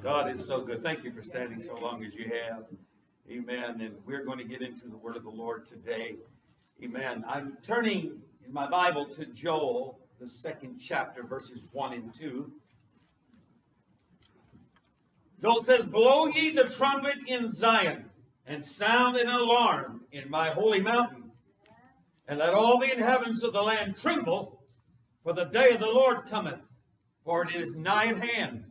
God is so good. Thank you for standing so long as you have. Amen. And we're going to get into the word of the Lord today. Amen. I'm turning in my Bible to Joel, the 2nd chapter, verses 1 and 2. Joel says, "Blow ye the trumpet in Zion, and sound an alarm in my holy mountain. And let all the inhabitants of the land tremble, for the day of the Lord cometh, for it is nigh at hand.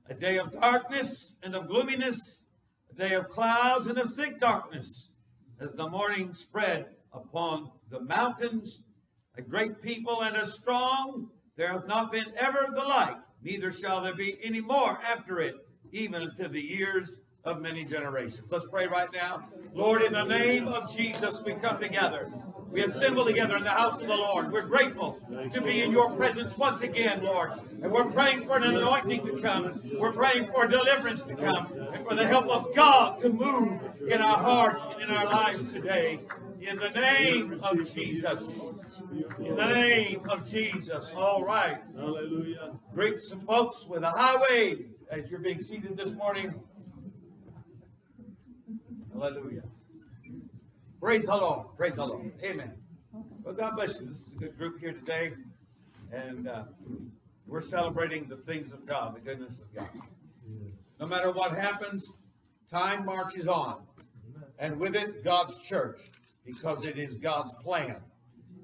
A day of darkness and of gloominess, a day of clouds and of thick darkness, as the morning spread upon the mountains. A great people and a strong, there hath not been ever the like, neither shall there be any more after it, even unto the years of many generations." Let's pray right now. Lord, in the name of Jesus, we come together. We assemble together in the house of the Lord. We're grateful to be in your presence once again, Lord. And we're praying for an anointing to come. We're praying for deliverance to come. And for the help of God to move in our hearts and in our lives today. In the name of Jesus. In the name of Jesus. All right. Hallelujah. Greet some folks with a high wave as you're being seated this morning. Hallelujah. Praise the Lord. Praise the Lord. Amen. Well, God bless you. This is a good group here today. And we're celebrating the things of God, the goodness of God. No matter what happens, time marches on. And with it, God's church, because it is God's plan.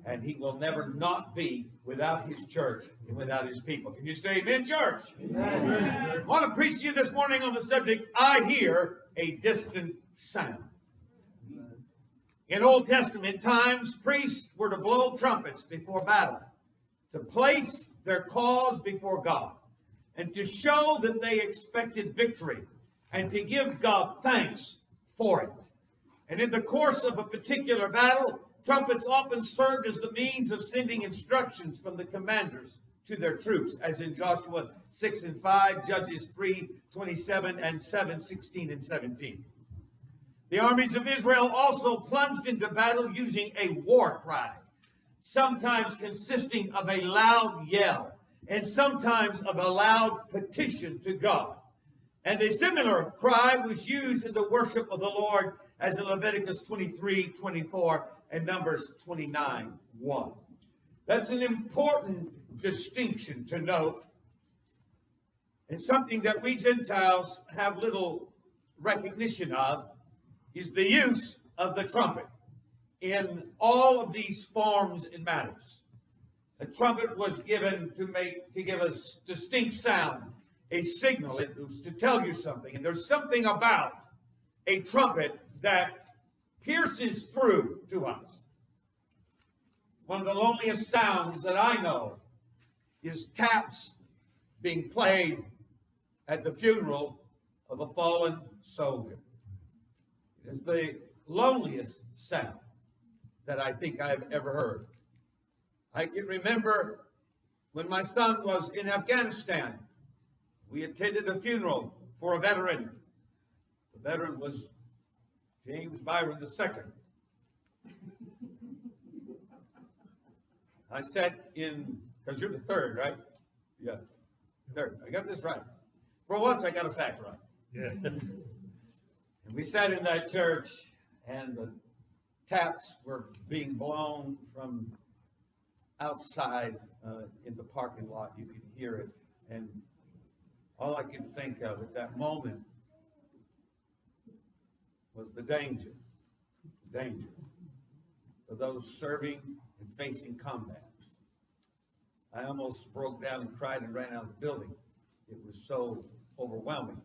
And he will never not be without his church and without his people. Can you say amen, church? Amen. I want to preach to you this morning on the subject, I hear a distant sound. In Old Testament times, priests were to blow trumpets before battle, to place their cause before God, and to show that they expected victory, and to give God thanks for it. And in the course of a particular battle, trumpets often served as the means of sending instructions from the commanders to their troops, as in Joshua 6 and 5, Judges 3:27, and 7:16 and 17. The armies of Israel also plunged into battle using a war cry, sometimes consisting of a loud yell, and sometimes of a loud petition to God. And a similar cry was used in the worship of the Lord, as in Leviticus 23:24 and Numbers 29:1. That's an important distinction to note, and something that we Gentiles have little recognition of is the use of the trumpet in all of these forms and matters. A trumpet was given to give us distinct sound, a signal. It was to tell you something. And there's something about a trumpet that pierces through to us. One of the loneliest sounds that I know is taps being played at the funeral of a fallen soldier. It is the loneliest sound that I think I've ever heard. I can remember when my son was in Afghanistan, we attended a funeral for a veteran. The veteran was James Byron II. I sat in, because you're the third, right? Yeah, third. I got this right. For once, I got a fact right. Yeah. And we sat in that church, and the taps were being blown from outside in the parking lot. You could hear it. And all I could think of at that moment was the danger for those serving and facing combat. I almost broke down and cried and ran out of the building. It was so overwhelming.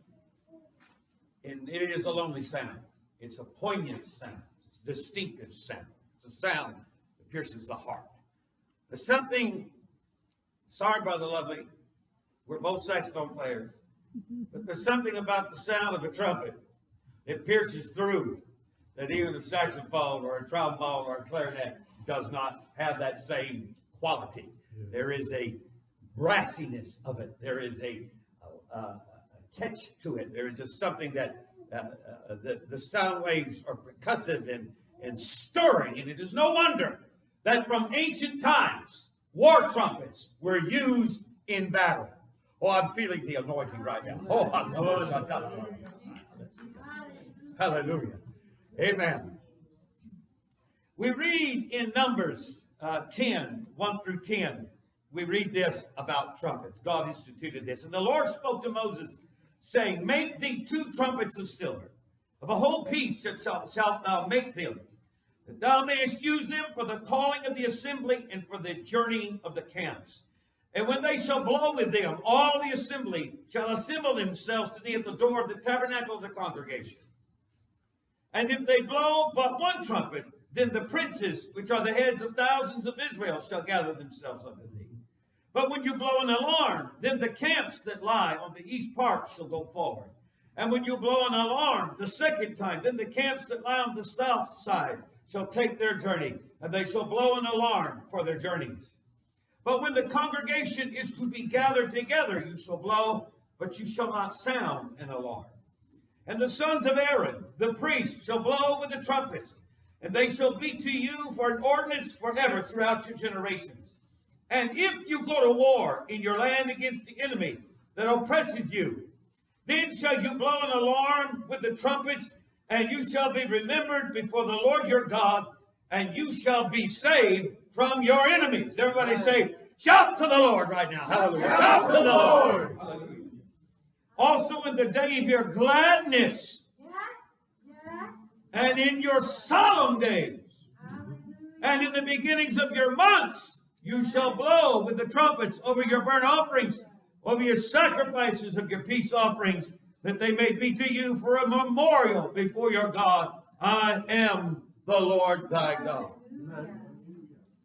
And it is a lonely sound. It's a poignant sound. It's a distinctive sound. It's a sound that pierces the heart. There's something, sorry, Brother Lovely, we're both saxophone players, but there's something about the sound of a trumpet that pierces through that even a saxophone or a trombone or a clarinet does not have that same quality. There is a brassiness of it. There is a catch to it. There is just something that the sound waves are percussive and stirring. And it is no wonder that from ancient times, war trumpets were used in battle. Oh, I'm feeling the anointing right now. Oh, hallelujah. Amen. We read in Numbers 10, 1 through 10, we read this about trumpets. God instituted this. And the Lord spoke to Moses, saying, make thee 2 trumpets of silver. Of a whole piece shalt thou make them, that thou mayest use them for the calling of the assembly and for the journeying of the camps. And when they shall blow with them, all the assembly shall assemble themselves to thee at the door of the tabernacle of the congregation. And if they blow but one trumpet, then the princes, which are the heads of thousands of Israel, shall gather themselves unto thee. But when you blow an alarm, then the camps that lie on the east part shall go forward. And when you blow an alarm the second time, then the camps that lie on the south side shall take their journey, and they shall blow an alarm for their journeys. But when the congregation is to be gathered together, you shall blow, but you shall not sound an alarm. And the sons of Aaron, the priests, shall blow with the trumpets, and they shall be to you for an ordinance forever throughout your generations. And if you go to war in your land against the enemy that oppresseth you, then shall you blow an alarm with the trumpets, and you shall be remembered before the Lord your God, and you shall be saved from your enemies. Everybody say, shout to the Lord right now. Hallelujah. Shout to the Lord. Hallelujah. Also in the day of your gladness, and in your solemn days, and in the beginnings of your months, you shall blow with the trumpets over your burnt offerings, over your sacrifices of your peace offerings, that they may be to you for a memorial before your God. I am the Lord thy God.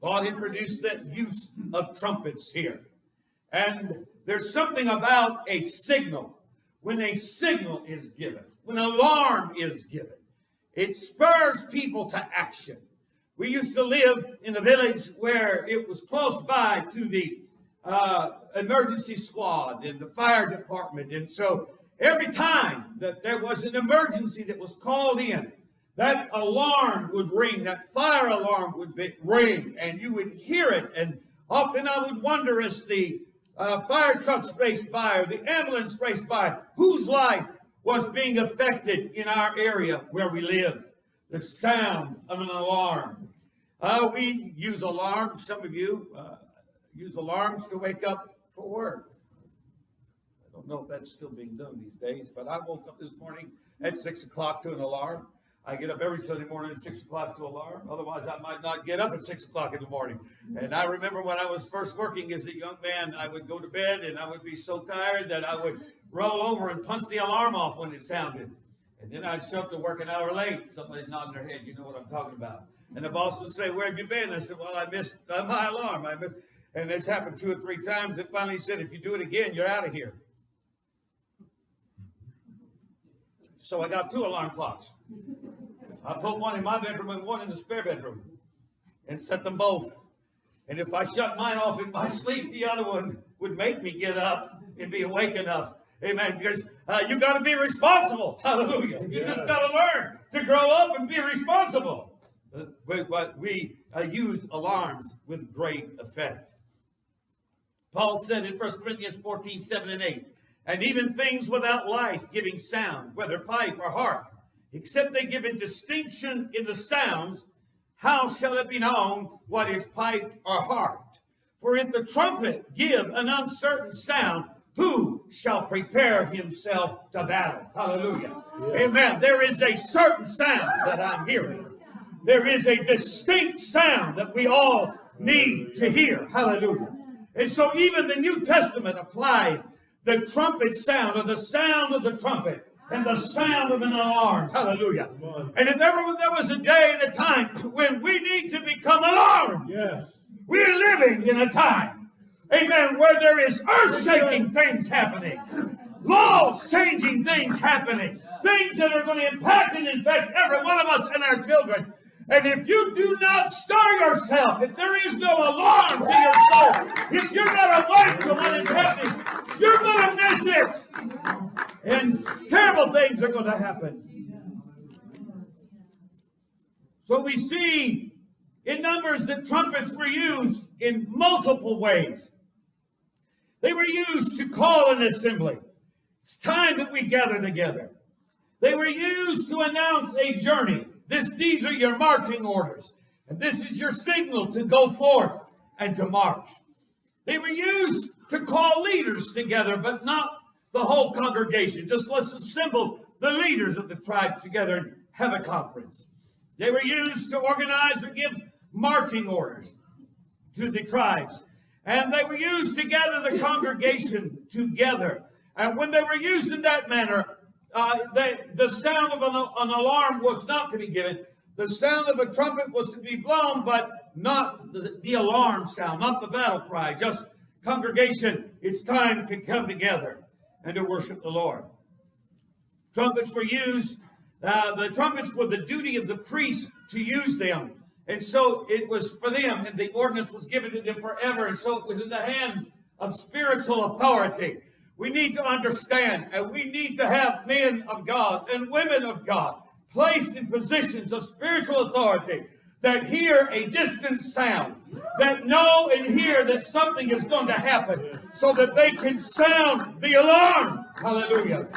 God introduced the use of trumpets here. And there's something about a signal. When a signal is given, when an alarm is given, it spurs people to action. We used to live in a village where it was close by to the emergency squad and the fire department. And so every time that there was an emergency that was called in, that alarm would ring, that fire alarm would ring, and you would hear it. And often I would wonder, as the fire trucks raced by or the ambulance raced by, whose life was being affected in our area where we lived. The sound of an alarm. We use alarms. Some of you use alarms to wake up for work. I don't know if that's still being done these days, but I woke up this morning at 6 o'clock to an alarm. I get up every Sunday morning at 6 o'clock to alarm. Otherwise, I might not get up at 6 o'clock in the morning. And I remember when I was first working as a young man, I would go to bed and I would be so tired that I would roll over and punch the alarm off when it sounded. And then I'd show up to work an hour late. Somebody's nodding their head. You know what I'm talking about. And the boss would say, where have you been? I said, well, I missed my alarm. And this happened 2 or 3 times. And finally he said, if you do it again, you're out of here. So I got 2 alarm clocks. I put one in my bedroom and one in the spare bedroom and set them both. And if I shut mine off in my sleep, the other one would make me get up and be awake enough. Amen. Because you got to be responsible. Hallelujah. You just got to learn to grow up and be responsible. But we use alarms with great effect. Paul said in 1 Corinthians 14, 7 and 8, and even things without life giving sound, whether pipe or harp, except they give a distinction in the sounds, how shall it be known what is piped or harped? For if the trumpet give an uncertain sound, who shall prepare himself to battle? Hallelujah. Yeah. Amen. There is a certain sound that I'm hearing. There is a distinct sound that we all need to hear. Hallelujah. And so even the New Testament applies the trumpet sound, or the sound of the trumpet, and the sound of an alarm. Hallelujah. And if ever there was a day and a time when we need to become alarmed, yes, we're living in a time, amen, where there is earth-shaking things happening, law-changing things happening, things that are going to impact and infect every one of us and our children. And if you do not stir yourself, if there is no alarm to your soul, if you're not awake to what is happening, you're going to miss it. And terrible things are going to happen. So we see in Numbers that trumpets were used in multiple ways. They were used to call an assembly. It's time that we gather together. They were used to announce a journey. These are your marching orders. And this is your signal to go forth and to march. They were used to call leaders together, but not the whole congregation. Just let's assemble the leaders of the tribes together and have a conference. They were used to organize or give marching orders to the tribes. And they were used to gather the congregation together. And when they were used in that manner, the sound of an alarm was not to be given. The sound of a trumpet was to be blown, but not the alarm sound, not the battle cry. Just congregation, it's time to come together and to worship the Lord. Trumpets were used. The trumpets were the duty of the priests to use them. And so it was for them, and the ordinance was given to them forever. And so it was in the hands of spiritual authority. We need to understand, and we need to have men of God and women of God placed in positions of spiritual authority that hear a distant sound, that know and hear that something is going to happen, so that they can sound the alarm. Hallelujah.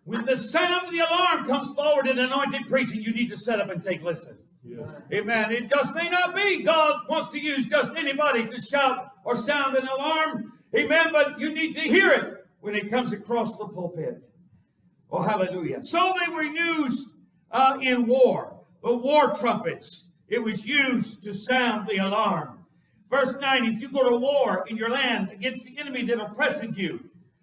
When the sound of the alarm comes forward in anointed preaching, you need to set up and take listen. Yeah. Amen. It just may not be God wants to use just anybody to shout or sound an alarm. Amen. But you need to hear it when it comes across the pulpit. Oh, hallelujah. So they were used in war. The war trumpets. It was used to sound the alarm. Verse 9, if you go to war in your land against the enemy that oppresseth you,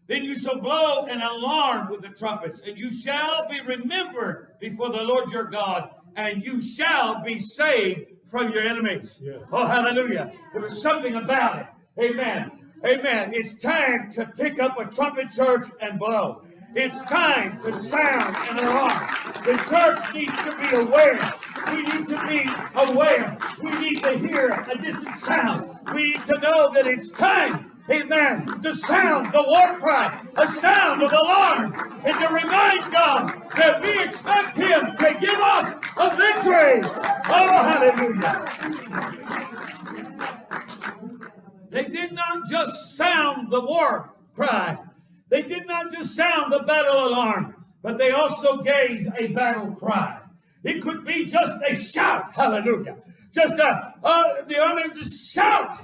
then you shall blow an alarm with the trumpets, and you shall be remembered before the Lord your God, and you shall be saved from your enemies. Yeah. Oh, hallelujah. There was something about it. Amen. Amen. It's time to pick up a trumpet, church, and blow. It's time to sound an alarm. The church needs to be aware. We need to be aware. We need to hear a distant sound. We need to know that it's time, amen, to sound the war cry, a sound of alarm, and to remind God that we expect Him to give us a victory. Oh, hallelujah. They did not just sound the war cry. They did not just sound the battle alarm, but they also gave a battle cry. It could be just a shout, hallelujah. Just the army just shout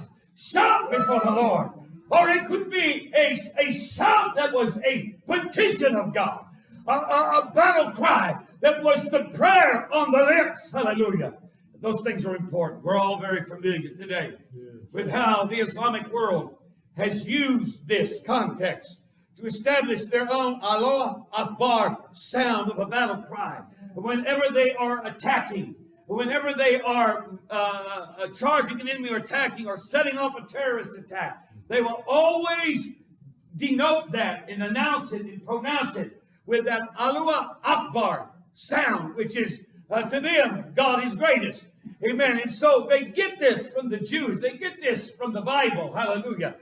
before the Lord. Or it could be a shout that was a petition of God, a battle cry that was the prayer on the lips, hallelujah. Those things are important. We're all very familiar today with how the Islamic world has used this context to establish their own Allah Akbar sound of a battle cry. Whenever they are attacking, whenever they are charging an enemy or attacking or setting off a terrorist attack, they will always denote that and announce it and pronounce it with that Allah Akbar sound, which is to them, God is greatest. Amen. And so they get this from the Jews. They get this from the Bible. Hallelujah.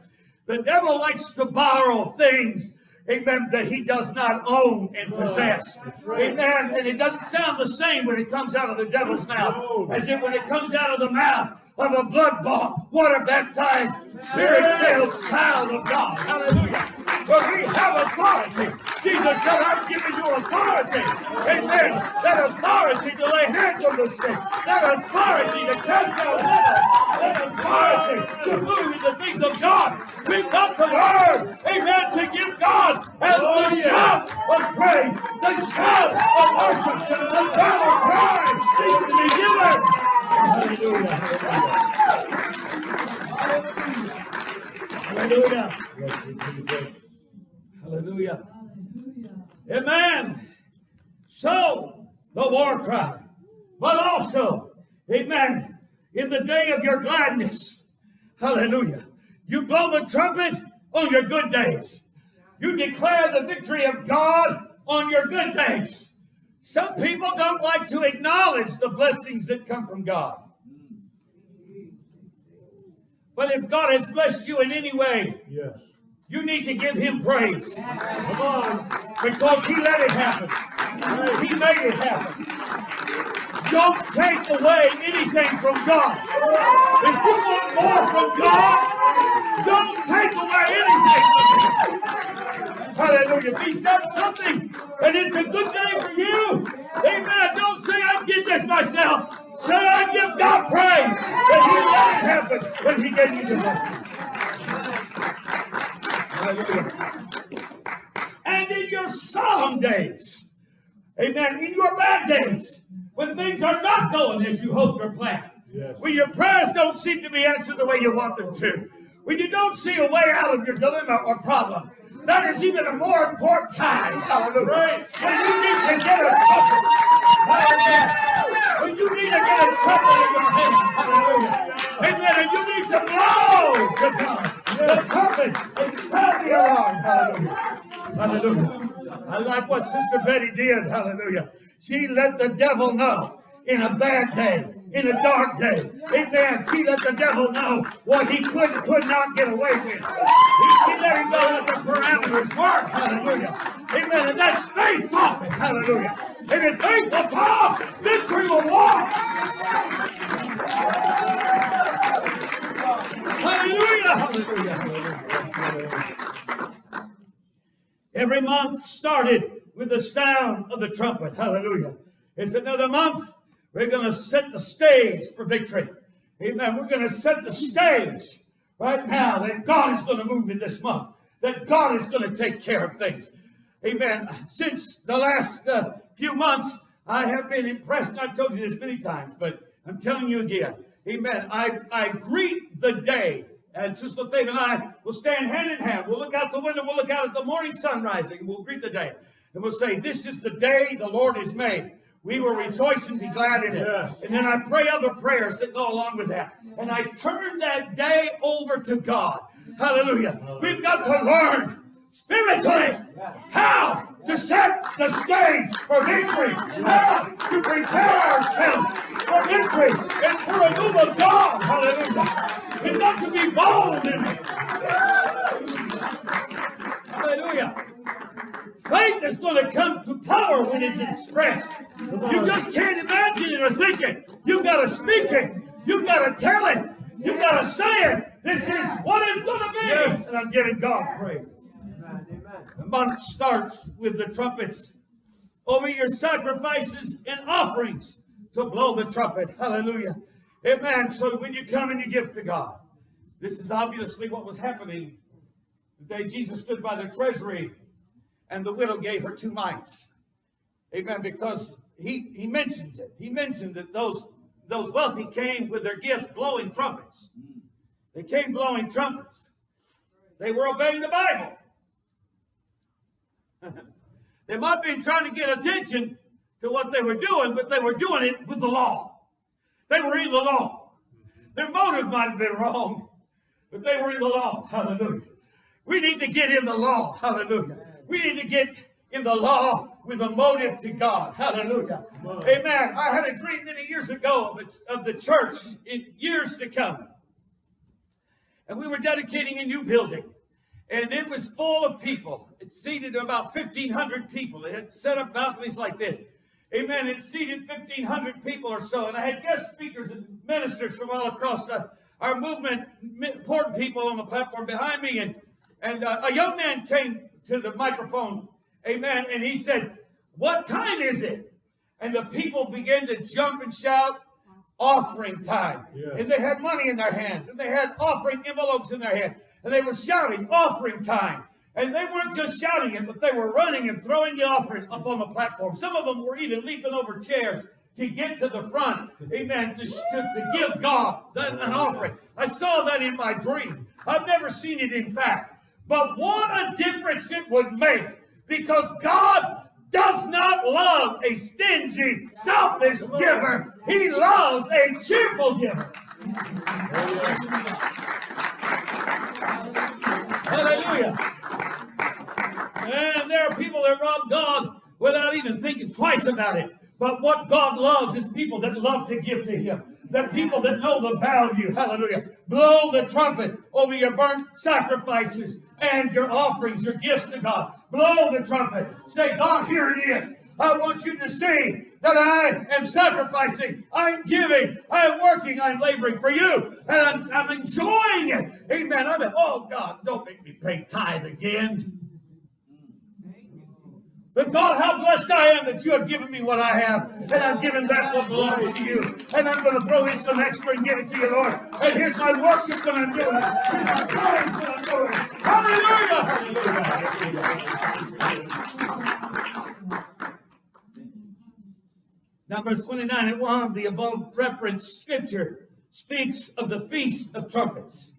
The devil likes to borrow things, amen, that he does not own and possess. Amen. And it doesn't sound the same when it comes out of the devil's mouth as if when it comes out of the mouth of a blood-bought, water-baptized, spirit-filled child of God. Hallelujah. But we have authority. Jesus said, I've given you authority. Amen. That authority to lay hands on the sick. That authority to cast out devils. That authority to move in the things of God. We've got to learn, amen, to give God the shout of praise, the shout of worship, the battle cry needs to be given. Hallelujah. Hallelujah. Hallelujah. Hallelujah. Amen. So, the war cry, but also, amen, in the day of your gladness, hallelujah, you blow the trumpet on your good days. You declare the victory of God on your good days. Some people don't like to acknowledge the blessings that come from God. But if God has blessed you in any way, yes, you need to give Him praise. Come on. Because He let it happen. He made it happen. Don't take away anything from God. If you want more from God, Hallelujah. If he's done something and it's a good day for you, amen. Don't say I did this myself. Say I give God praise that he let it happen when he gave you the blessing. Hallelujah. And in your solemn days, amen, in your bad days, when things are not going as you hoped or planned, when your prayers don't seem to be answered the way you want them to, when you don't see a way out of your dilemma or problem, that is even a more important time. Hallelujah. When you need to get a trumpet. Hallelujah. When you need to get a trumpet in your hand. Hallelujah. Amen. And you need to blow to God. The trumpet is sound the alarm. Hallelujah. Hallelujah. I like what Sister Betty did. Hallelujah. She let the devil know in a bad day, in a dark day. Amen. She let the devil know what he could not get away with. She let him know what the parameters were. Hallelujah. Amen. And that's faith talking. Hallelujah. And if faith will talk, victory will walk. Hallelujah. Hallelujah. Hallelujah. Every month started with the sound of the trumpet. Hallelujah. It's another month. We're going to set the stage for victory. Amen. We're going to set the stage right now that God is going to move in this month. That God is going to take care of things. Amen. Since the last few months, I have been impressed. I've told you this many times, but I'm telling you again. Amen. I greet the day. And Sister Faith and I will stand hand in hand. We'll look out the window. We'll look out at the morning sun rising. We'll greet the day. And we'll say, this is the day the Lord has made. We will rejoice and be glad in it. Yeah. And then I pray other prayers that go along with that. And I turn that day over to God. Hallelujah. We've got to learn spiritually how to set the stage for victory. How to prepare ourselves for victory and for a move of God. Hallelujah. And not to be bold in it. Hallelujah. Faith is going to come to power when it's expressed. You just can't imagine it or think it. You've got to speak it. You've got to tell it. You've got to say it. This is what it's going to be. Yes. And I'm giving God praise. The month starts with the trumpets over your sacrifices and offerings to blow the trumpet. Hallelujah. Amen. So when you come and you give to God, this is obviously what was happening the day Jesus stood by the treasury and the widow gave her 2 mites. Amen. Because he mentioned it. He mentioned that those wealthy came with their gifts blowing trumpets. They came blowing trumpets. They were obeying the Bible. They might have been trying to get attention to what they were doing, but they were doing it with the law. They were in the law. Their motive might have been wrong, but they were in the law. Hallelujah. We need to get in the law. Hallelujah. We need to get in the law with a motive to God. Hallelujah. Amen. I had a dream many years ago of the church in years to come. And we were dedicating a new building. And it was full of people. It seated about 1,500 people. It had set up balconies like this. Amen. It seated 1,500 people or so. And I had guest speakers and ministers from all across our movement, important people on the platform behind me. And a young man came to the microphone, amen, and he said, what time is it? And the people began to jump and shout, offering time. Yeah. And they had money in their hands, and they had offering envelopes in their hand, and they were shouting, offering time. And they weren't just shouting it, but they were running and throwing the offering up on the platform. Some of them were even leaping over chairs to get to the front, amen, to give God an offering. I saw that in my dream. I've never seen it in fact. But what a difference it would make, because God does not love a stingy, selfish giver. He loves a cheerful giver. Hallelujah. And there are people that rob God without even thinking twice about it. But what God loves is people that love to give to Him. The people that know the value. Hallelujah. Blow the trumpet over your burnt sacrifices and your offerings, your gifts to God. Blow the trumpet. Say, God, here it is. I want you to see that I am sacrificing, I'm giving, I'm working, I'm laboring for you, and I'm enjoying it. Amen. Oh, God, don't make me pay tithe again. But God, how blessed I am that you have given me what I have, and I've given back what belongs to you. And I'm going to throw in some extra and give it to you, Lord. And here's my worship that I'm doing. Here's my praise that I'm doing. Hallelujah! Hallelujah! Numbers 29 and 1, the above referenced scripture speaks of the Feast of Trumpets.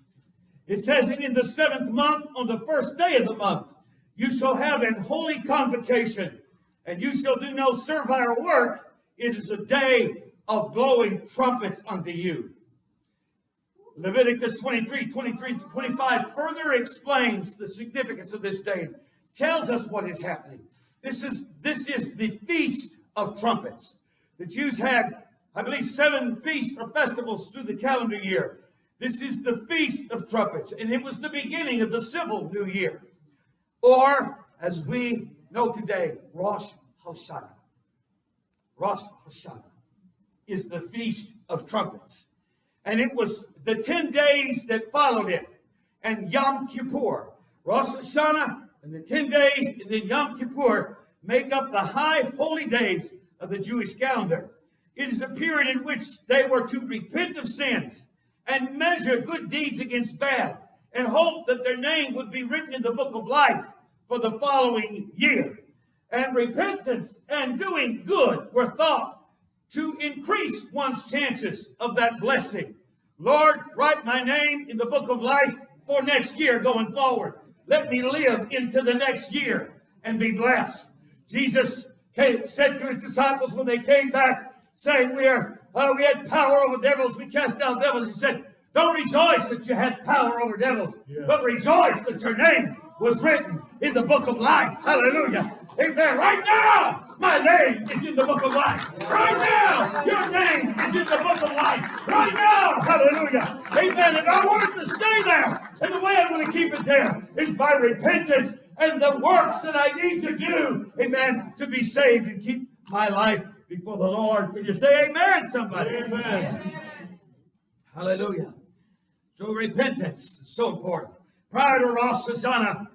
It says, and in the 7th month, on the 1st day of the month, you shall have an holy convocation, and you shall do no servile work. It is a day of blowing trumpets unto you. Leviticus 23:23-25 further explains the significance of this day, tells us what is happening. This is the Feast of Trumpets. The Jews had, I believe, 7 feasts or festivals through the calendar year. This is the Feast of Trumpets, and it was the beginning of the civil new year. Or, as we know today, Rosh Hashanah. Rosh Hashanah is the Feast of Trumpets. And it was the 10 days that followed it, and Yom Kippur. Rosh Hashanah and the 10 days, and then Yom Kippur make up the high holy days of the Jewish calendar. It is a period in which they were to repent of sins and measure good deeds against bad and hope that their name would be written in the book of life for the following year. And repentance and doing good were thought to increase one's chances of that blessing. Lord, write my name in the book of life for next year going forward. Let me live into the next year and be blessed. Jesus said to his disciples when they came back, saying, we had power over devils, we cast out devils. He said, don't rejoice that you had power over devils, but rejoice that your name was written in the book of life. Hallelujah. Amen. Right now, my name is in the book of life. Right now, your name is in the book of life. Right now. Hallelujah. Amen. And I want it to stay there. And the way I'm going to keep it there is by repentance and the works that I need to do, amen, to be saved and keep my life before the Lord. Can you say amen, somebody? Amen. Hallelujah. So repentance is so important. Prior to Rosh Hashanah,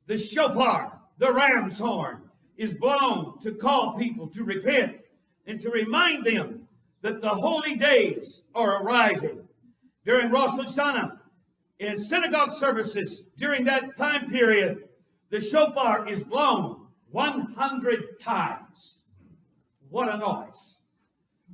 the shofar, the ram's horn, is blown to call people to repent and to remind them that the holy days are arriving. During Rosh Hashanah, in synagogue services, during that time period, the shofar is blown 100 times. What a noise.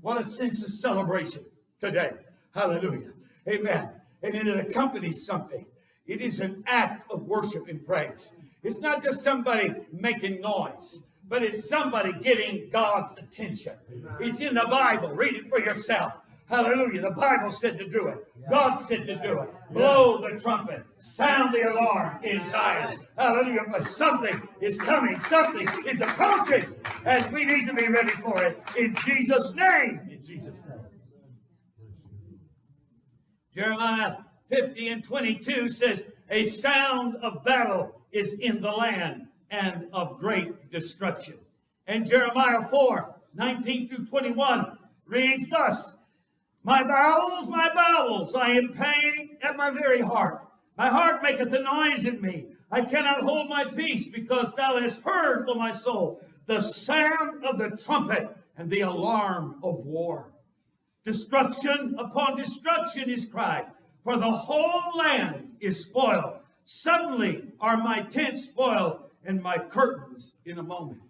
What a sense of celebration today. Hallelujah. Amen. And it accompanies something. It is an act of worship and praise. It's not just somebody making noise, but it's somebody getting God's attention. It's in the Bible. Read it for yourself. Hallelujah. The Bible said to do it. God said to do it. Blow the trumpet. Sound the alarm in Zion. Hallelujah. But something is coming. Something is approaching. And we need to be ready for it. In Jesus' name. In Jesus' name. Jeremiah 50:22 says, a sound of battle is in the land and of great destruction. And Jeremiah 4:19-21 reads thus, my bowels, I am pain at my very heart. My heart maketh a noise in me. I cannot hold my peace, because thou hast heard, O my soul, the sound of the trumpet and the alarm of war. Destruction upon destruction is cried, for the whole land is spoiled. Suddenly are my tents spoiled, and my curtains in a moment.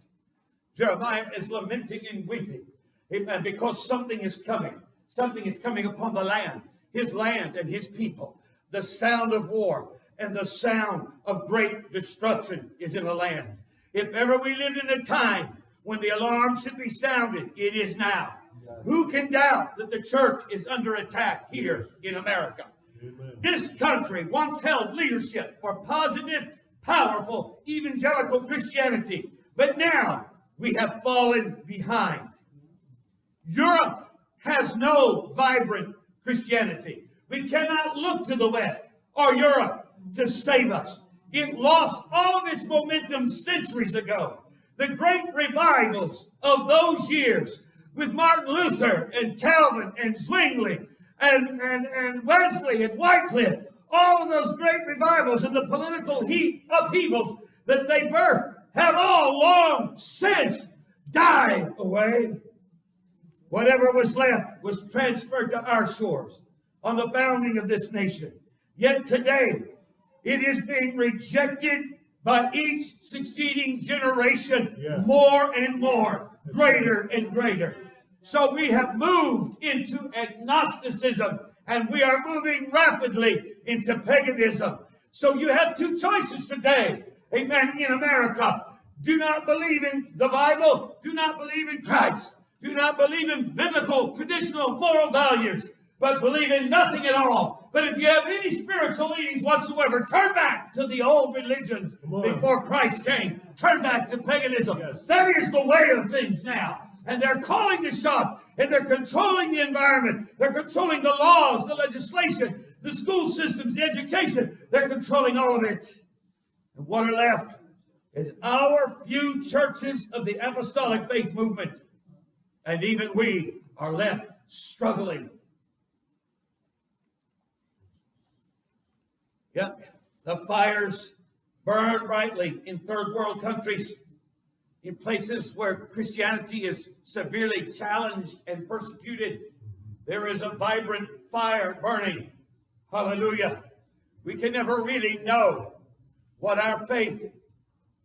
Jeremiah is lamenting and weeping, amen, because something is coming. Something is coming upon the land and his people. The sound of war and the sound of great destruction is in the land. If ever we lived in a time when the alarm should be sounded, it is now. Who can doubt that the church is under attack here in America? Amen. This country once held leadership for positive, powerful, evangelical Christianity, but now we have fallen behind. Europe has no vibrant Christianity. We cannot look to the West or Europe to save us. It lost all of its momentum centuries ago. The great revivals of those years with Martin Luther and Calvin and Zwingli and Wesley and Wycliffe, all of those great revivals and the political upheavals that they birthed have all long since died away. Whatever was left was transferred to our shores on the founding of this nation. Yet today, it is being rejected by each succeeding generation more and more, greater and greater. So we have moved into agnosticism, and we are moving rapidly into paganism. So you have two choices today, amen, in America. Do not believe in the Bible. Do not believe in Christ. Do not believe in biblical, traditional, moral values, but believe in nothing at all. But if you have any spiritual leanings whatsoever, turn back to the old religions before Christ came. Turn back to paganism. Yes. That is the way of things now. And they're calling the shots, and they're controlling the environment. They're controlling the laws, the legislation, the school systems, the education. They're controlling all of it. And what are left is our few churches of the apostolic faith movement. And even we are left struggling. Yep, the fires burn brightly in third world countries, in places where Christianity is severely challenged and persecuted. There is a vibrant fire burning. Hallelujah. We can never really know what our faith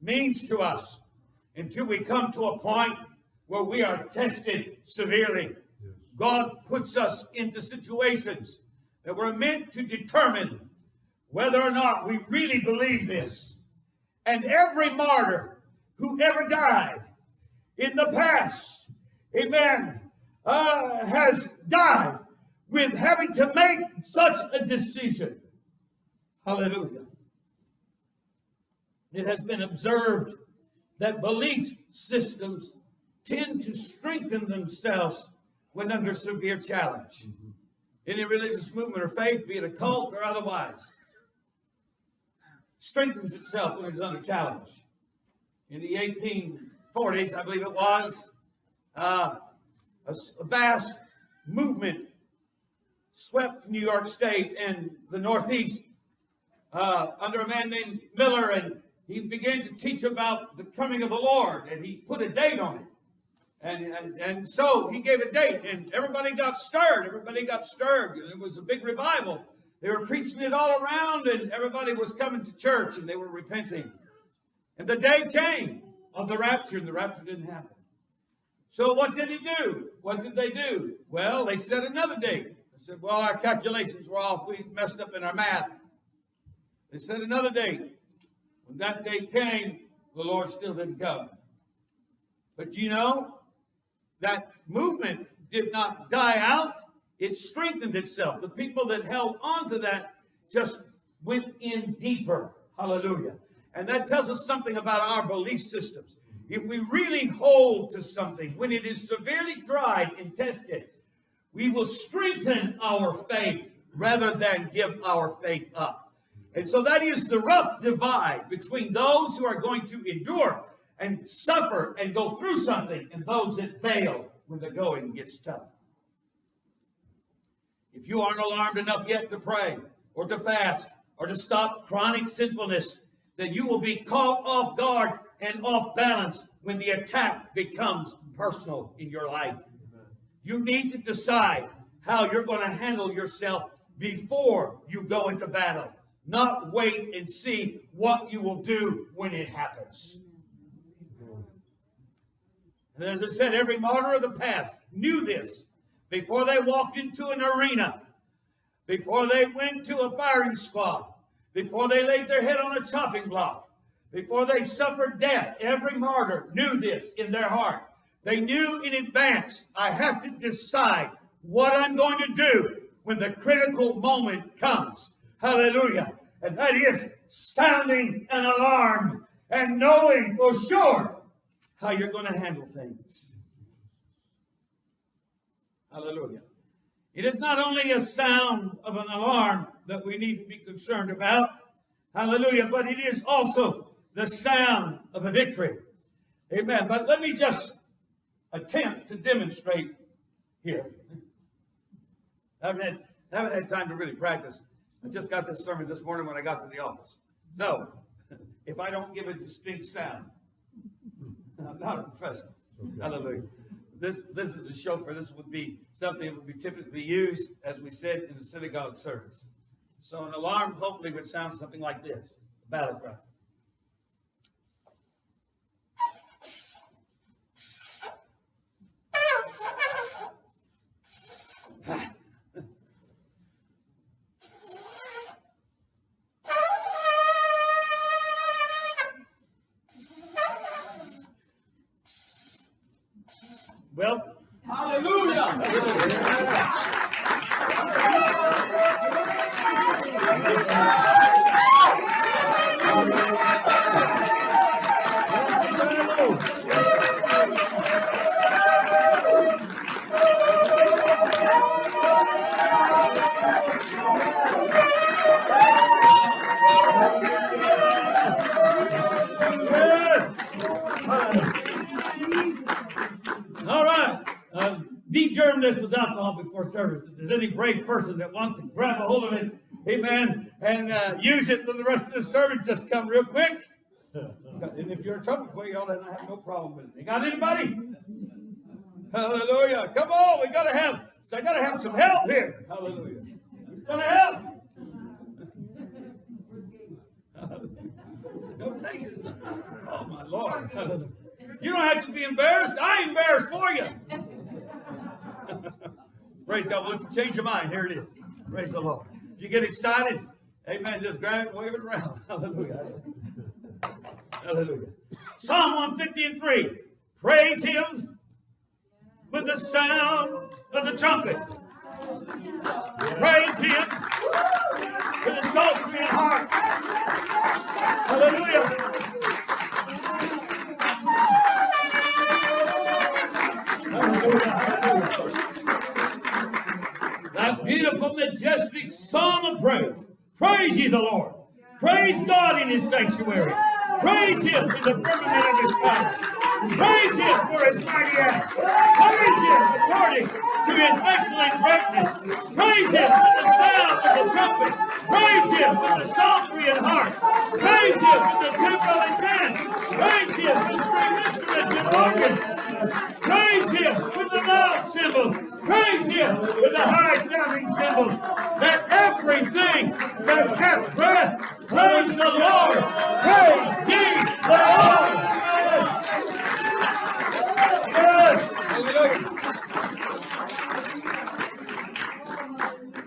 means to us until we come to a point where we are tested severely. God puts us into situations that were meant to determine whether or not we really believe this. And every martyr who ever died in the past, amen, has died with having to make such a decision. Hallelujah. It has been observed that belief systems tend to strengthen themselves when under severe challenge. Any religious movement or faith, be it a cult or otherwise, strengthens itself when it's under challenge. In the 1840s, I believe it was, a vast movement swept New York State and the Northeast under a man named Miller, and he began to teach about the coming of the Lord, and he put a date on it. And so he gave a date, and everybody got stirred. Everybody got stirred. It was a big revival. They were preaching it all around, and everybody was coming to church, and they were repenting. And the day came of the rapture, and the rapture didn't happen. So what did he do? What did they do? Well, they set another date. They said, well, our calculations were off. We messed up in our math. They set another date. When that date came, the Lord still didn't come. But you know, that movement did not die out. It strengthened itself. The people that held on to that just went in deeper. Hallelujah. And that tells us something about our belief systems. If we really hold to something, when it is severely tried and tested, we will strengthen our faith rather than give our faith up. And so that is the rough divide between those who are going to endure and suffer and go through something, and those that fail when the going gets tough. If you aren't alarmed enough yet to pray or to fast or to stop chronic sinfulness, then you will be caught off guard and off balance when the attack becomes personal in your life. You need to decide how you're going to handle yourself before you go into battle, not wait and see what you will do when it happens. And as I said, every martyr of the past knew this before they walked into an arena, before they went to a firing squad, before they laid their head on a chopping block, before they suffered death. Every martyr knew this in their heart. They knew in advance, I have to decide what I'm going to do when the critical moment comes. Hallelujah. And that is sounding an alarm and knowing for sure how you're going to handle things. Hallelujah. It is not only a sound of an alarm that we need to be concerned about. Hallelujah. But it is also the sound of a victory. Amen. But let me just attempt to demonstrate here. I haven't had time to really practice. I just got this sermon this morning when I got to the office. So, if I don't give a distinct sound, I'm not a professional. Okay. Hallelujah. This is a shofar. This would be something that would be typically used, as we said, in the synagogue service. So an alarm hopefully would sound something like this, a battle cry. Well, hallelujah! All right. De-germ this with alcohol before service. If there's any brave person that wants to grab a hold of it, amen, and use it for the rest of the service, just come real quick. And if you're in trouble, well, you ought to have no problem with it. You got anybody? Hallelujah. Come on, I gotta have some help here. Hallelujah. Who's gonna help? Don't take it. Oh my Lord. Hallelujah. You don't have to be embarrassed. I'm embarrassed for you. Praise God. Well, if you change your mind, here it is. Praise the Lord. If you get excited, amen, just grab it and wave it around. Hallelujah. Hallelujah. Psalm 150:3. Praise him with the sound of the trumpet. Praise him with a psaltery and harp. Hallelujah. That beautiful, majestic psalm of praise. Praise ye the Lord. Praise God in his sanctuary. Praise him in the firmament of his palace. Praise him for his mighty acts. Praise him according to his excellent greatness. Praise him with the sound of the trumpet. Praise him with the psaltery and harp. Praise him with the timbrel and dance. Praise him with string instruments and organs. Praise him with the loud cymbals. Praise him with the high-sounding cymbals. Let everything that hath breath praise the Lord. Praise ye the Lord. Yes.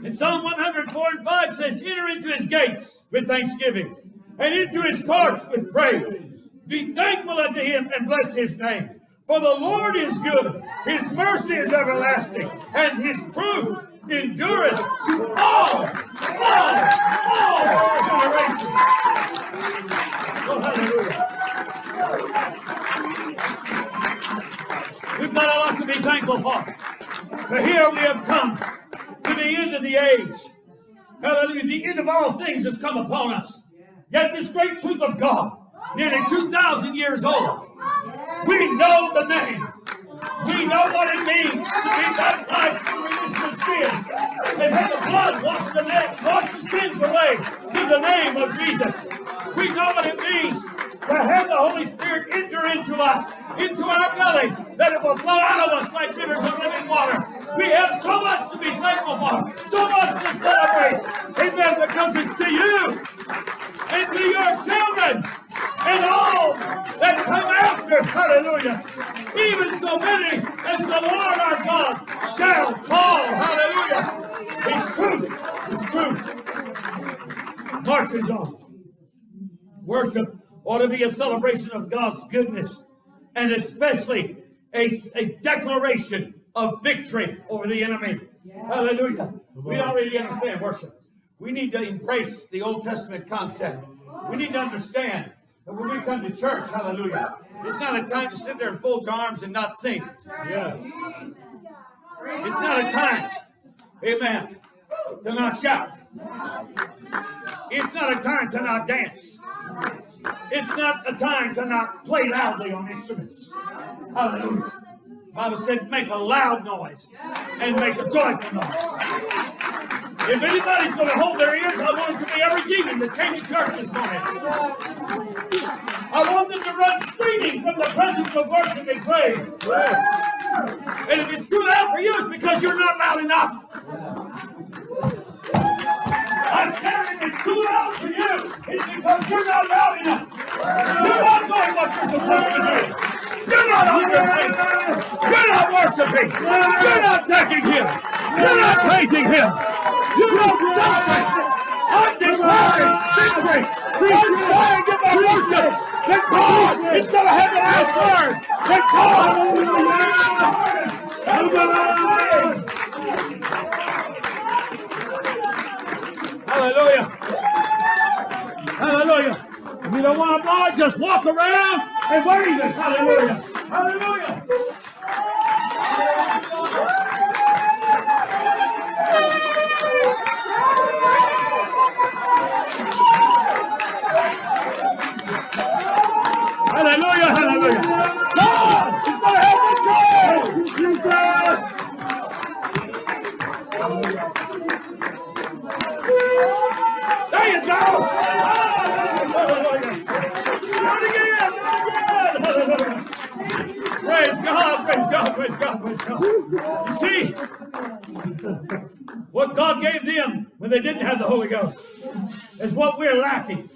And Psalm 104:5 says, enter into his gates with thanksgiving and into his courts with praise. Be thankful unto him and bless his name. For the Lord is good, his mercy is everlasting, and his truth endureth to all generations. Oh, hallelujah. We've got a lot to be thankful for. But here we have come to the end of the age. Hallelujah. The end of all things has come upon us. Yet this great truth of God, nearly 2,000 years old, we know the name. We know what it means to be baptized for remission of sin and have the blood wash the sins away through the name of Jesus. We know what it means to have the Holy Spirit enter into us, into our belly, that it will flow out of us like rivers of living water. We have so much to be thankful for, so much to celebrate. Amen, because it's to you and to your children and all that come after. Hallelujah. Even so many as the Lord our God shall call. Hallelujah. It's truth. Marches on. Worship ought to be a celebration of God's goodness, and especially a declaration of victory over the enemy. Hallelujah. We don't really understand worship. We need to embrace the Old Testament concept. We need to understand that when we come to church, hallelujah, it's not a time to sit there and fold your arms and not sing. Yeah. It's not a time, amen, to not shout. It's not a time to not dance. It's not a time to not play loudly on instruments. Hallelujah. The Bible said, make a loud noise and make a joyful noise. If anybody's going to hold their ears, I want it to be every demon that came to church this morning. I want them to run screaming from the presence of worship and praise. And if it's too loud for you, it's because you're not loud enough. I said if it's too loud for you, it's because you're not loud enough. You're not doing what you're supposed to do. You're not on your feet. You're not worshiping. You're not thanking Him. You're not praising Him. You're not celebrating. I'm declaring victory. I'm saying in my worship that God is going to have the last word. That God is going to have the last word. Hallelujah. Hallelujah. If you don't want to blow it, just walk around and wave it. Hallelujah. Hallelujah. Hallelujah. Hallelujah. God is going to have there you go. Hallelujah. Hallelujah. Praise God, praise God, praise God, praise God. You see, what God gave them when they didn't have the Holy Ghost is what we're lacking.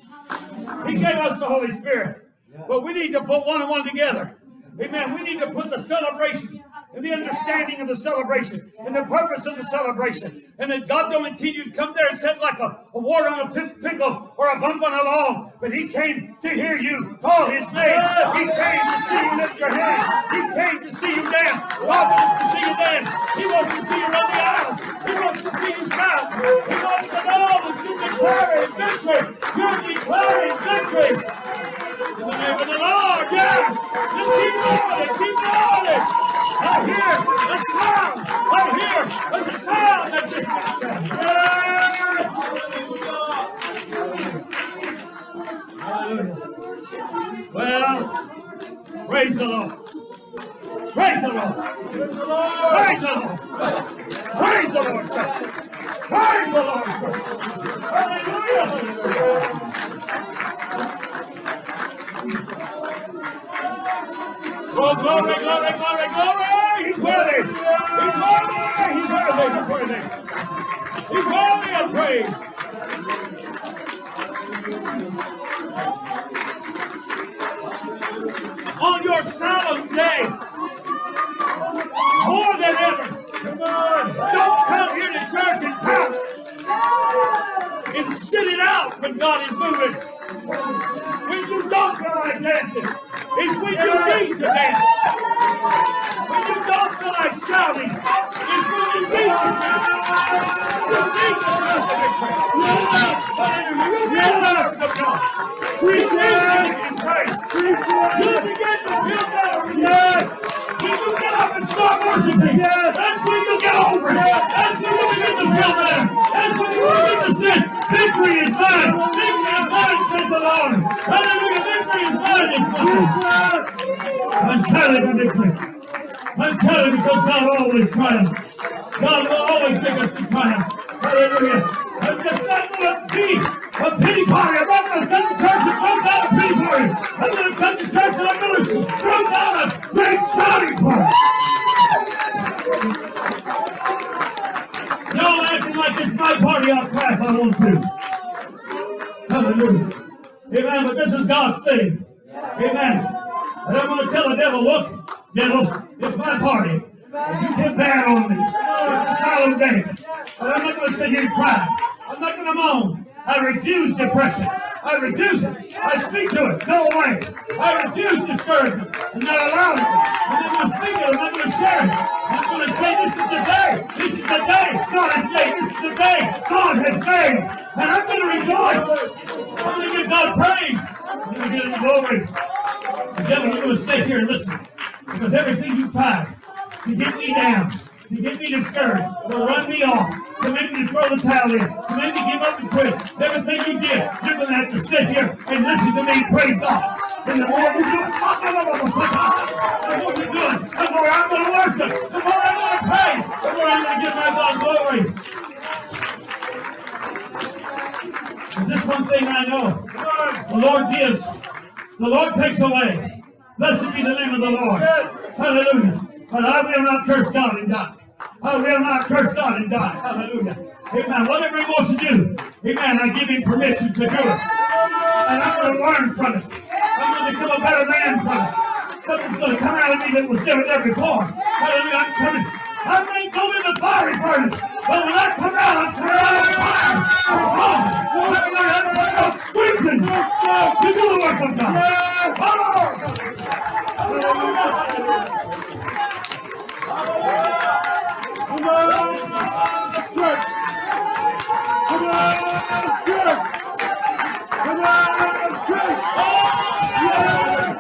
He gave us the Holy Spirit, but we need to put one and one together. Amen. We need to put the celebration and the understanding of the celebration and the purpose of the celebration. And that God don't intend you to come there and sit like a wart on a pickle or a bump on a log. But He came to hear you call His name. He came to see you lift your hand. He came to see you dance. God wants to see you dance. He wants to see you run the aisles. He wants to see you shout. He wants to know that you're declaring victory. You're declaring victory. In the name of the Lord, yeah. Just keep going it, keep going it. I hear the sound. I hear the sound that this makes sound. Hallelujah. Well, praise the Lord. Praise the Lord. Praise the Lord. Praise the Lord, church. Praise the Lord, church. Hallelujah. Oh, glory, glory, glory, glory! He's worthy! He's worthy! He's worthy! He's worthy! He's worthy of praise! On your solemn day, more than ever, don't come here to church and pout and sit it out when God is moving. When you don't feel like dancing, is when you need to dance. When you don't feel like shouting, is when you need to shout. You need to shout the victory. You need the worship God. You need to give praise. You begin to feel better when you get up and start worshiping. That's when you get over it. That's when you begin to feel better. That's when you begin to say, victory is mine. Victory is mine, says the Lord. Hallelujah, victory is mine. I'm telling you victory. I'm telling you because God always triumphs. God will always make us to triumph. Hallelujah. I'm just not going to be a pity party. I'm not going to come to church and throw down a pity party. I'm going to come to church and I'm going to throw down a great shouting party. Y'all acting like it's my party. I'll cry if I want to. Hallelujah. Amen. But this is God's thing. Amen. And I'm going to tell the devil, look, devil, it's my party. And you get bad on me. It's a solemn day. And I'm not going to sit here and cry. I'm not going to moan. I refuse depression. I refuse it. I speak to it. Go away. I refuse discouragement. I'm not allowing it. I'm not going to speak it. I'm not going to share it. I'm going to say this is the day. This is the day God has made. This is the day God has made. And I'm going to rejoice. I'm going to give God praise. I'm going to give Him glory. The devil, you're going to sit here and listen. Because everything you tried to get me down, to get me discouraged, to run me off, to make me throw the towel in, to make me give up and quit. Everything you did, you're going to have to sit here and listen to me praise God. And the more you do it, the more you do it, the more I'm going to worship, the more I'm going to praise, the more I'm going to give my God glory. Amen. I know. The Lord gives. The Lord takes away. Blessed be the name of the Lord. Hallelujah. But I will not curse God and die. I will not curse God and die. Hallelujah. Amen. Whatever he wants to do, amen, I give him permission to do it. And I'm going to learn from it. I'm going to become a better man from it. Something's going to come out of me that was never there before. Hallelujah. I'm coming. I may go in the fiery furnace, but when I come out, I'm coming out of the fire. Hallelujah. I'm coming out sweeping to do the work of God. Come on, church. Come on, church. Come on, church. Yeah.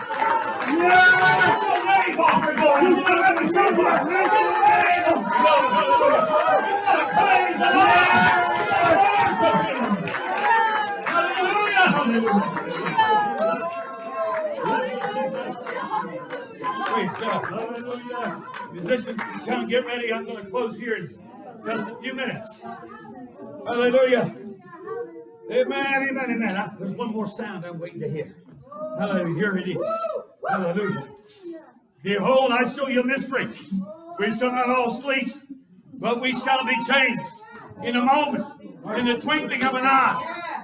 Praise God. Hallelujah. Musicians, come get ready. I'm going to close here in just a few minutes. Hallelujah. Amen, amen, amen. There's one more sound I'm waiting to hear. Hallelujah. Here it is. Hallelujah. Behold, I show you a mystery. We shall not all sleep, but we shall be changed in a moment, in the twinkling of an eye,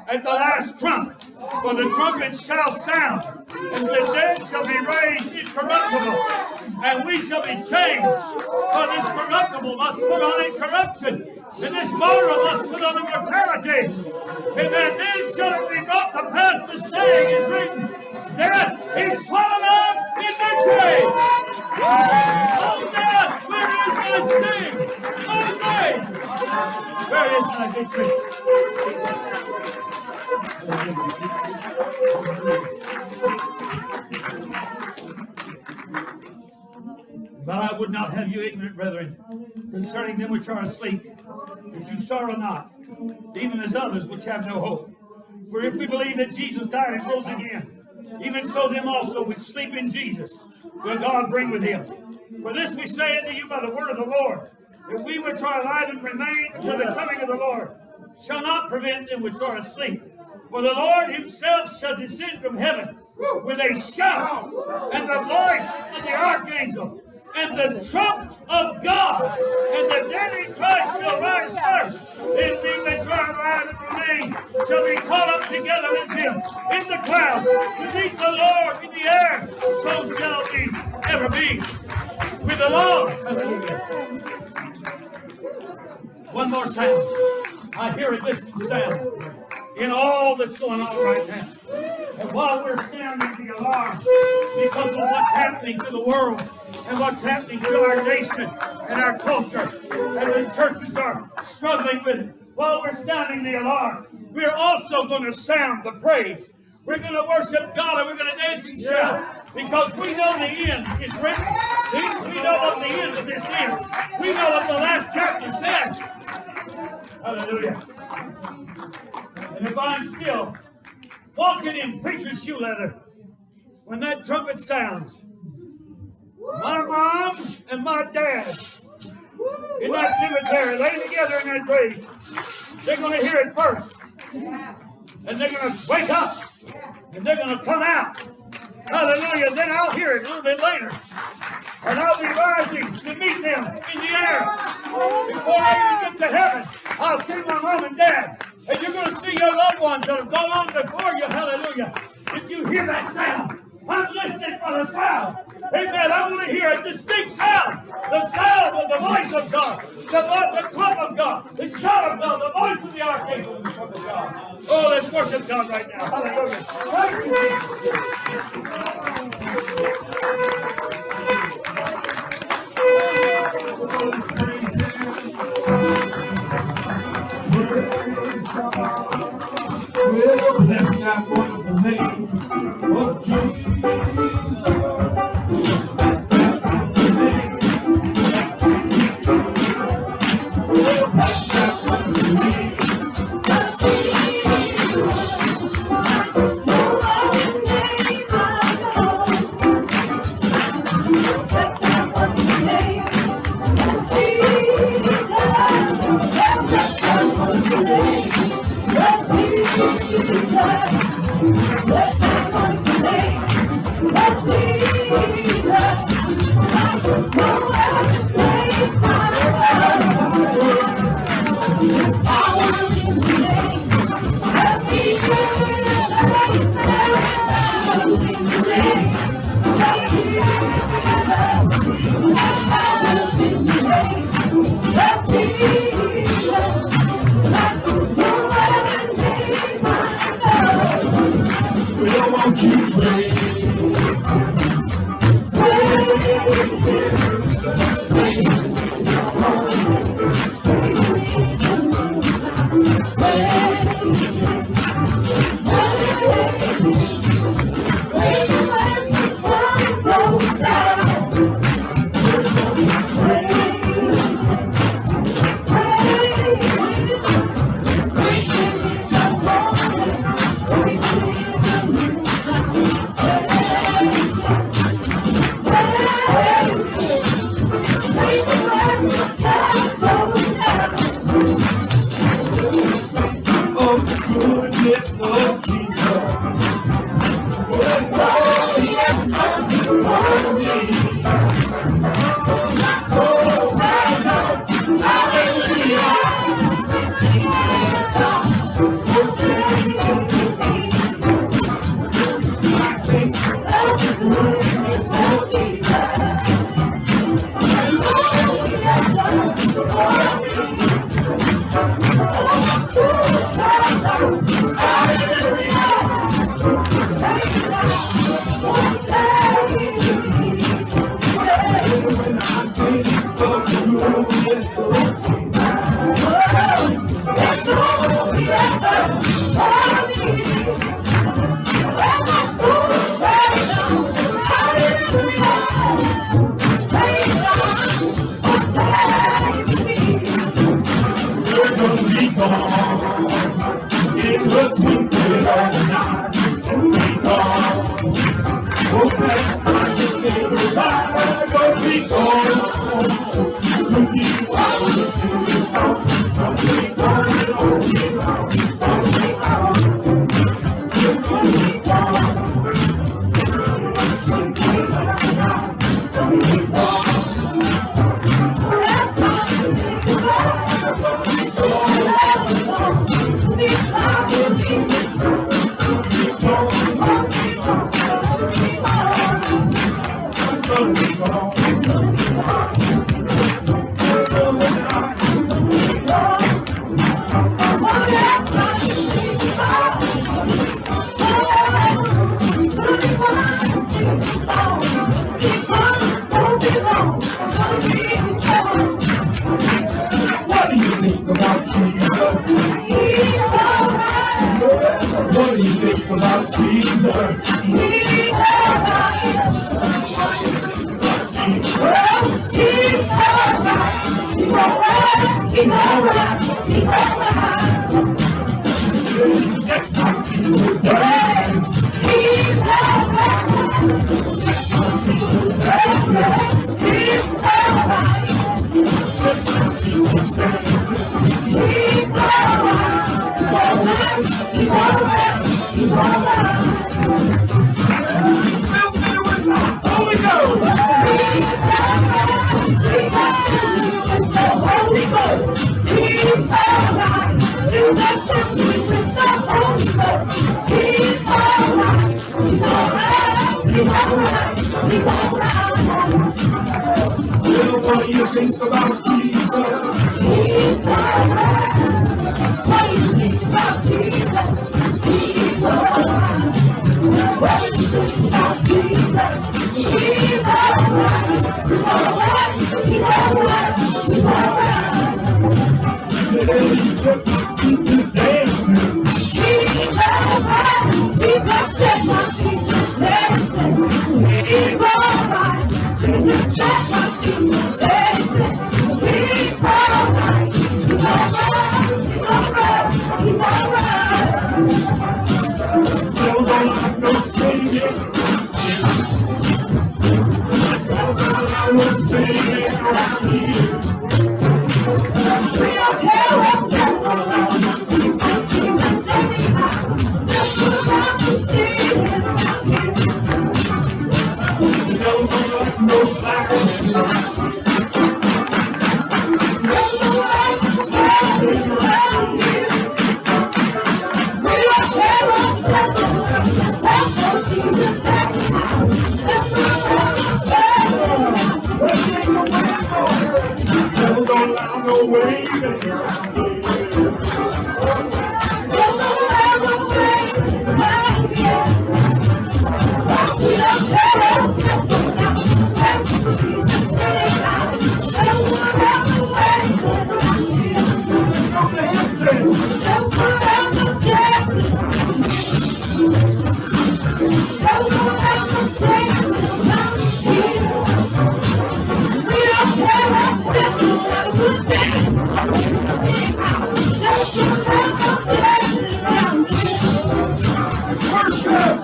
at the last trumpet. For the trumpet shall sound, and the dead shall be raised incorruptible, and we shall be changed. For this corruptible must put on incorruption, and this mortal must put on immortality. And then shall it be brought to pass the saying is written, death is swallowed up in victory. Oh death, where is my sting? Oh grave, where is my victory? But I would not have you ignorant, brethren, concerning them which are asleep, that you sorrow not, even as others which have no hope. For if we believe that Jesus died and rose again, even so them also which sleep in Jesus will God bring with him. For this we say unto you by the word of the Lord, that we which are alive and remain until the coming of the Lord shall not prevent them which are asleep. For the Lord himself shall descend from heaven with a shout, and the voice of the archangel, and the trump of God, and the dead in Christ shall rise first, and we which are alive and remain shall be caught up together with him in the clouds to meet the Lord in the air. So shall we ever be with the Lord. Hallelujah. One more sound. I hear a distant sound in all that's going on right now. And while we're sounding the alarm because of what's happening to the world and what's happening to our nation and our culture, and the churches are struggling with it, while we're sounding the alarm, we're also going to sound the praise. We're going to worship God, and we're going to dance and shout, because we know the end is written. We know what the end of this is. We know what the last chapter says. Hallelujah. And if I'm still walking in preacher's shoe leather, when that trumpet sounds, my mom and my dad in that cemetery, laying together in that grave, they're going to hear it first. And they're going to wake up. And they're going to come out. Hallelujah. Then I'll hear it a little bit later. And I'll be rising to meet them in the air. Before I even get to heaven, I'll see my mom and dad. And you're going to see your loved ones that have gone on before you. Hallelujah. If you hear that sound, I'm listening for the sound. Amen. I want to hear a distinct sound. The sound of the voice of God. The trump of God. The shout of God. The voice of the archangel. And the trump of God. Oh, let's worship God right now. Hallelujah. Thank you, Bless that wonderful name of Jesus. Bless that wonderful name of Jesus. Bless that wonderful name of Jesus. Shine.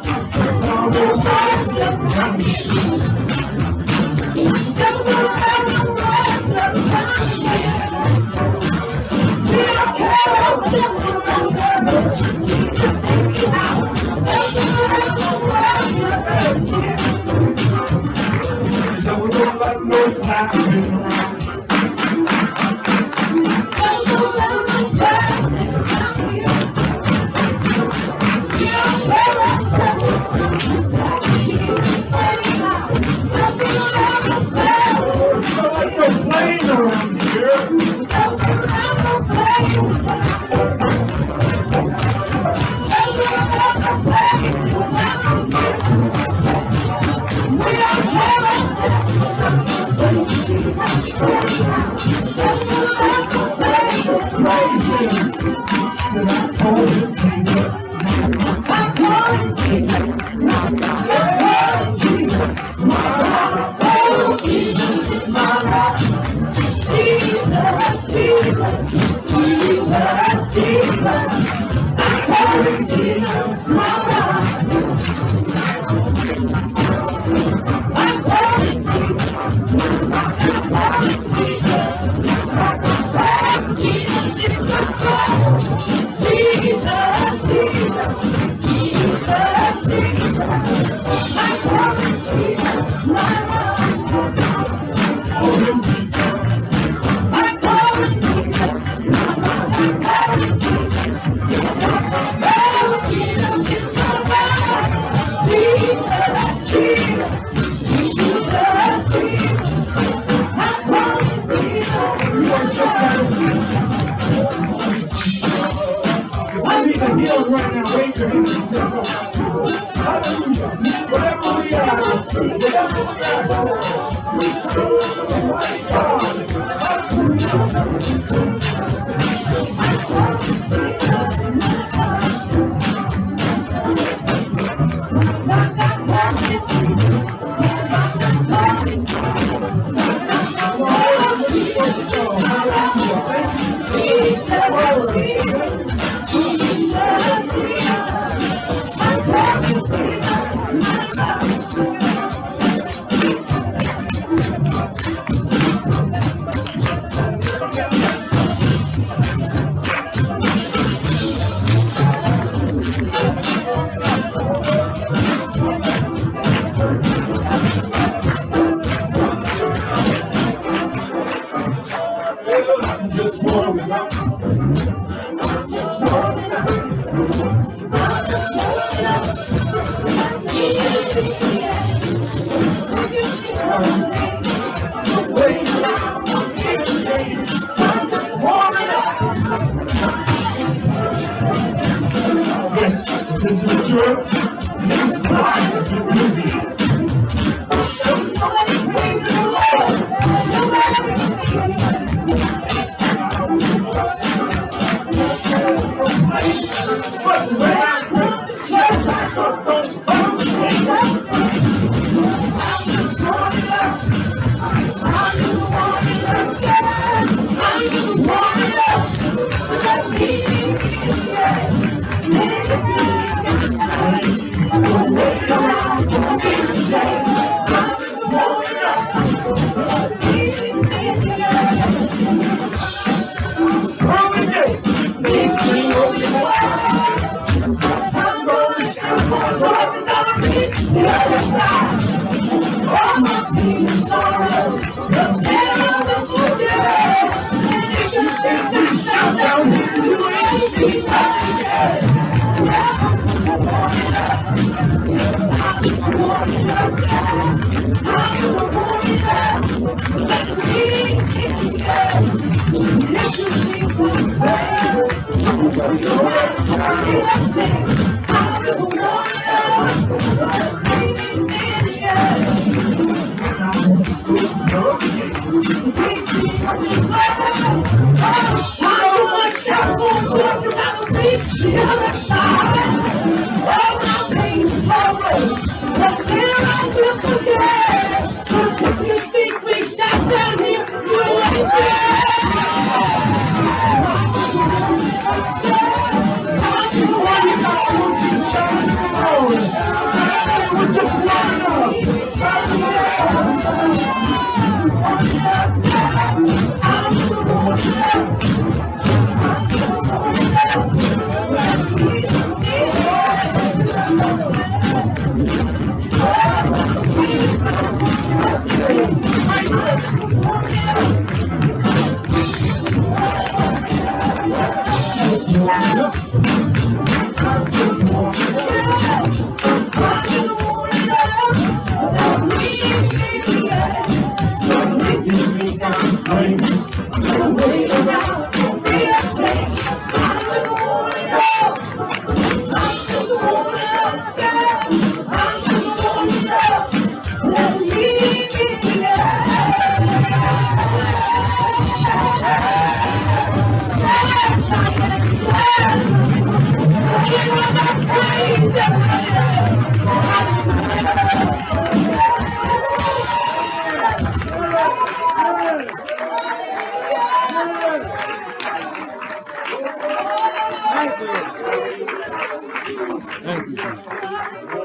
Thank you.